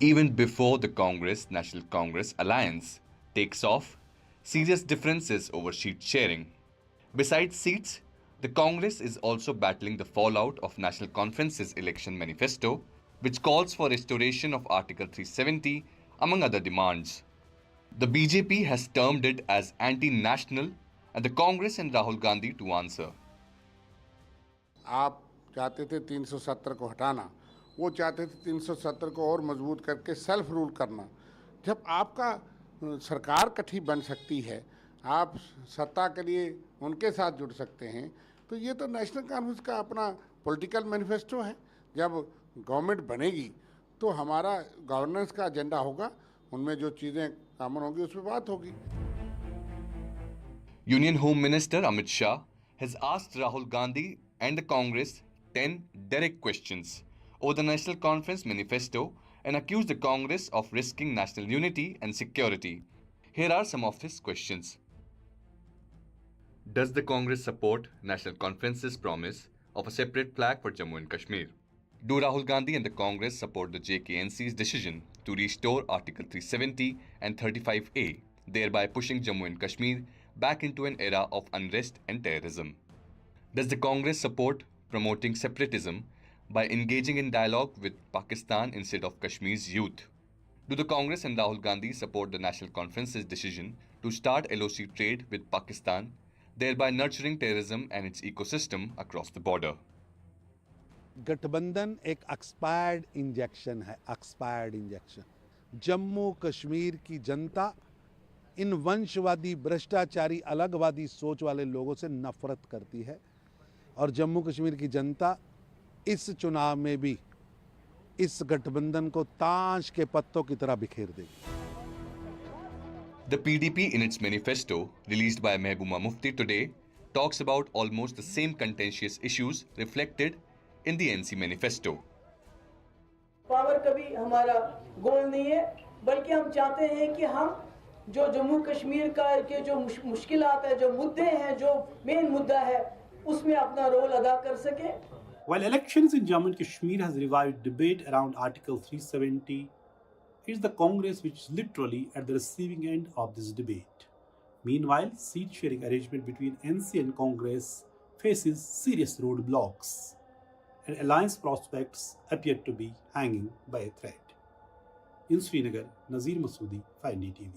Even before the Congress National Congress alliance takes off, serious differences over seat sharing. Besides seats, the Congress is also battling the fallout of National Conference's election manifesto, which calls for restoration of Article 370, among other demands. The BJP has termed it as anti-national, and the Congress and Rahul Gandhi to answer. आप चाहते थे 370 को हटाना, वो चाहते थे 370 को और मजबूत करके सेल्फ रूल करना। जब आपका सरकार इकट्ठी बन सकती है, आप सत्ता के लिए उनके साथ जुड़ सकते हैं, तो ये तो नेशनल कॉन्फ्रेंस का अपना पॉलिटिकल मैनिफेस्टो है। जब गवर्नमेंट बनेगी तो हमारा गवर्नेंस का एजेंडा होगा, उनमें जो चीज़ें कॉमन होंगी उस पर बात होगी। Union Home Minister Amit Shah has asked Rahul Gandhi and the Congress 10 direct questions over the National Conference manifesto and accused the Congress of risking national unity and security. Here are some of his questions. Does the Congress support National Conference's promise of a separate flag for Jammu and Kashmir? Do Rahul Gandhi and the Congress support the JKNC's decision to restore Article 370 and 35A, thereby pushing Jammu and Kashmir back into an era of unrest and terrorism? Does the Congress support promoting separatism by engaging in dialogue with Pakistan instead of Kashmir's youth? Do the Congress and Rahul Gandhi support the National Conference's decision to start LOC trade with Pakistan, thereby nurturing terrorism and its ecosystem across the border? गठबंधन एक expired injection है, expired injection. Jammu Kashmir की जनता इन वंशवादी, भ्रष्टाचारी, अलगवादी सोच वाले लोगों से नफरत करती है और जम्मू कश्मीर की जनता इस चुनाव में भी इस गठबंधन को ताश के पत्तों की तरह बिखेर देगी। The PDP, in its manifesto released by Mehbooba Mufti today, talks about almost the same contentious issues reflected in the NC manifesto. Power कभी हमारा गोल नहीं है, बल्कि हम चाहते हैं कि हम जो जम्मू कश्मीर का के जो मुश्किलात है, जो मुद्दे हैं, जो मेन मुद्दा है, उसमें अपना रोल अदा कर सकें। While elections in Jammu and Kashmir has revived debate around Article 370, it's the Congress which is literally at the receiving end of this debate. Meanwhile, seat-sharing arrangement between NC and Congress faces serious roadblocks, and alliance prospects appear to be hanging by a thread. In Srinagar, Nazir Masoodi, 5D TV.